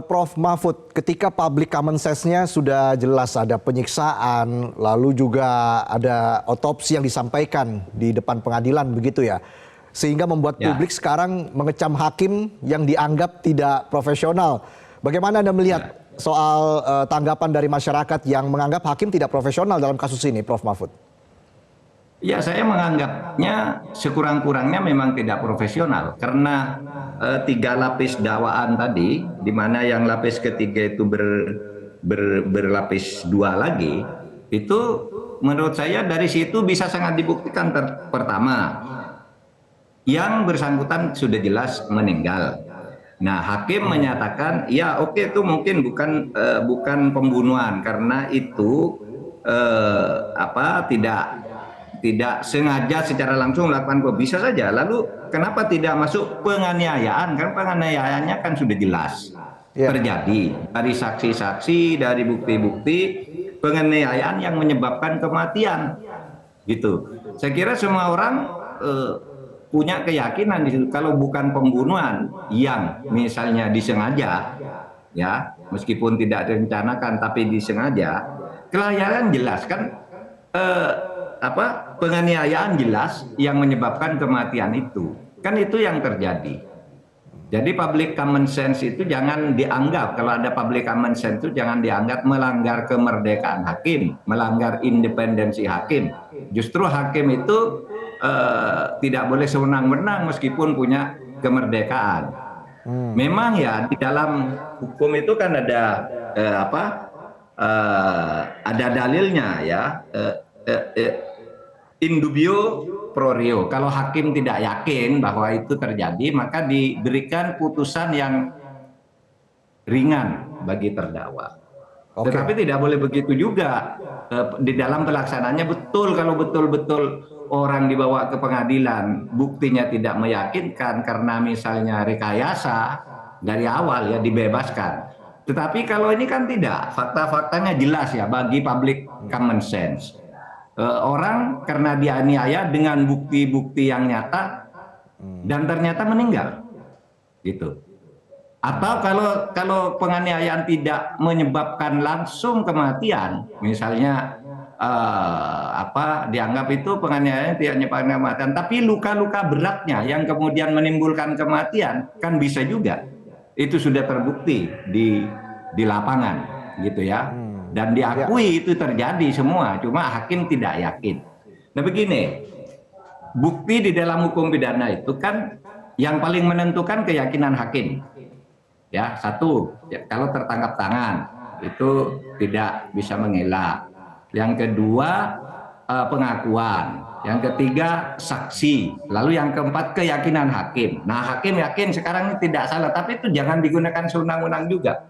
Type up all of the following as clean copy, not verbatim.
Prof. Mahfud, ketika public common sense-nya sudah jelas ada penyiksaan, lalu juga ada otopsi yang disampaikan di depan pengadilan begitu ya, sehingga membuat publik sekarang mengecam hakim yang dianggap tidak profesional. Bagaimana Anda melihat soal tanggapan dari masyarakat yang menganggap hakim tidak profesional dalam kasus ini, Prof. Mahfud? Ya, saya menganggapnya sekurang-kurangnya memang tidak profesional karena 3 lapis dakwaan tadi, di mana yang lapis ketiga itu berlapis 2 lagi, itu menurut saya dari situ bisa sangat dibuktikan. Pertama, yang bersangkutan sudah jelas meninggal. Nah, hakim menyatakan, ya oke, itu mungkin bukan pembunuhan karena itu tidak sengaja secara langsung melakukan kok bisa saja. Lalu kenapa tidak masuk penganiayaan? Karena penganiayaannya kan sudah jelas terjadi dari saksi-saksi, dari bukti-bukti penganiayaan yang menyebabkan kematian, gitu. Saya kira semua orang punya keyakinan di situ. Kalau bukan pembunuhan yang misalnya disengaja, ya meskipun tidak direncanakan tapi disengaja, kelalaian jelas kan. Penganiayaan jelas yang menyebabkan kematian itu. Kan itu yang terjadi. Jadi public common sense itu jangan dianggap, kalau ada public common sense itu jangan dianggap melanggar kemerdekaan hakim, melanggar independensi hakim. Justru hakim itu tidak boleh sewenang-wenang meskipun punya kemerdekaan. Memang ya di dalam hukum itu kan ada ada dalilnya ya. In dubio pro reo. Kalau hakim tidak yakin bahwa itu terjadi, maka diberikan putusan yang ringan bagi terdakwa. Tetapi tidak boleh begitu juga. Di dalam pelaksanaannya betul, kalau betul-betul orang dibawa ke pengadilan, buktinya tidak meyakinkan karena misalnya rekayasa dari awal ya dibebaskan. Tetapi kalau ini kan tidak, fakta-faktanya jelas ya bagi public common sense. Orang karena dianiaya dengan bukti-bukti yang nyata dan ternyata meninggal, gitu. Atau kalau penganiayaan tidak menyebabkan langsung kematian, misalnya dianggap itu penganiayaan tidak menyebabkan kematian, tapi luka-luka beratnya yang kemudian menimbulkan kematian, kan bisa juga. Itu sudah terbukti di lapangan, gitu ya. Dan diakui itu terjadi semua, cuma hakim tidak yakin. Nah begini, bukti di dalam hukum pidana itu kan yang paling menentukan keyakinan hakim. Ya, satu, ya, kalau tertangkap tangan itu tidak bisa mengelak. Yang kedua pengakuan. Yang ketiga saksi. Lalu yang keempat keyakinan hakim. Nah hakim yakin sekarang ini tidak salah, tapi itu jangan digunakan sewenang-wenang juga.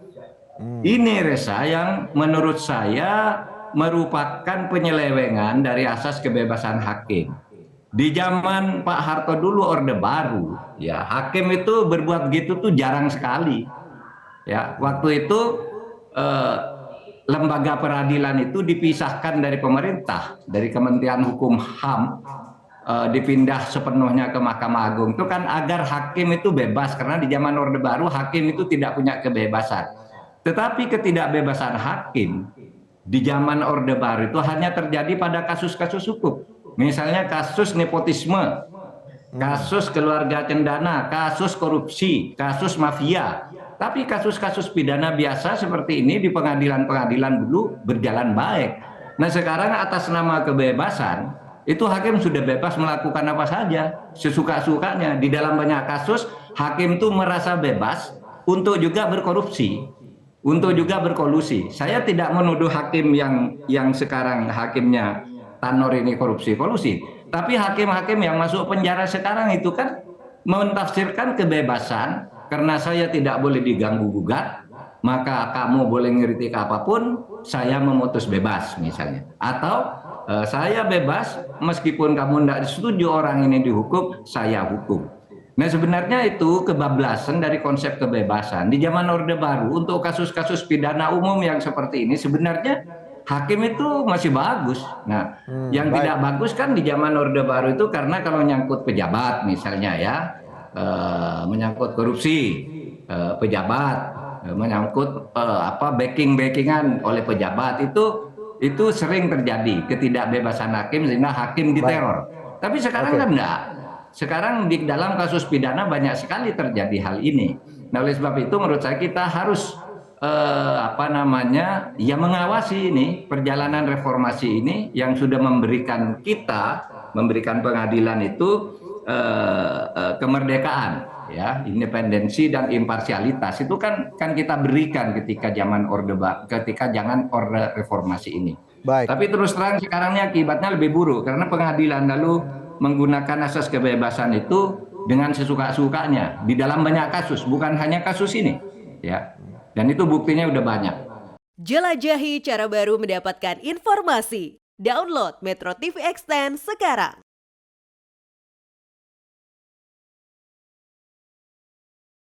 Ini Reza yang menurut saya merupakan penyelewengan dari asas kebebasan hakim. Di zaman Pak Harto dulu Orde Baru, ya hakim itu berbuat gitu tuh jarang sekali. Ya, waktu itu lembaga peradilan itu dipisahkan dari pemerintah, dari Kementerian Hukum HAM, dipindah sepenuhnya ke Mahkamah Agung. Itu kan agar hakim itu bebas, karena di zaman Orde Baru hakim itu tidak punya kebebasan. Tetapi ketidakbebasan hakim di zaman Orde Baru itu hanya terjadi pada kasus-kasus hukum. Misalnya kasus nepotisme, kasus keluarga cendana, kasus korupsi, kasus mafia. Tapi kasus-kasus pidana biasa seperti ini di pengadilan-pengadilan dulu berjalan baik. Nah sekarang atas nama kebebasan, itu hakim sudah bebas melakukan apa saja, sesuka-sukanya. Di dalam banyak kasus, hakim itu merasa bebas untuk juga berkorupsi, untuk juga berkolusi. Saya tidak menuduh hakim yang sekarang hakimnya Tanor ini korupsi kolusi, tapi hakim-hakim yang masuk penjara sekarang itu kan mentafsirkan kebebasan karena saya tidak boleh diganggu gugat, maka kamu boleh ngeritik apapun, saya memutus bebas misalnya. Atau saya bebas meskipun kamu tidak setuju orang ini dihukum, saya hukum. Nah sebenarnya itu kebablasan dari konsep kebebasan. Di zaman Orde Baru untuk kasus-kasus pidana umum yang seperti ini sebenarnya hakim itu masih bagus. Nah yang tidak bagus kan di zaman Orde Baru itu karena kalau nyangkut pejabat misalnya ya, menyangkut korupsi pejabat, menyangkut backing-backingan oleh pejabat itu sering terjadi, ketidakbebasan hakim sehingga hakim diteror. Tapi sekarang kan enggak. Sekarang di dalam kasus pidana banyak sekali terjadi hal ini. Nah, oleh sebab itu menurut saya kita harus mengawasi ini perjalanan reformasi ini yang sudah memberikan pengadilan itu kemerdekaan, ya, independensi dan imparsialitas itu kan kita berikan ketika zaman orde reformasi ini. Baik. Tapi terus terang sekarangnya akibatnya lebih buruk karena pengadilan lalu menggunakan asas kebebasan itu dengan sesuka-sukanya di dalam banyak kasus, bukan hanya kasus ini, ya. Dan itu buktinya udah banyak. Jelajahi cara baru mendapatkan informasi. Download Metro TV Extend sekarang.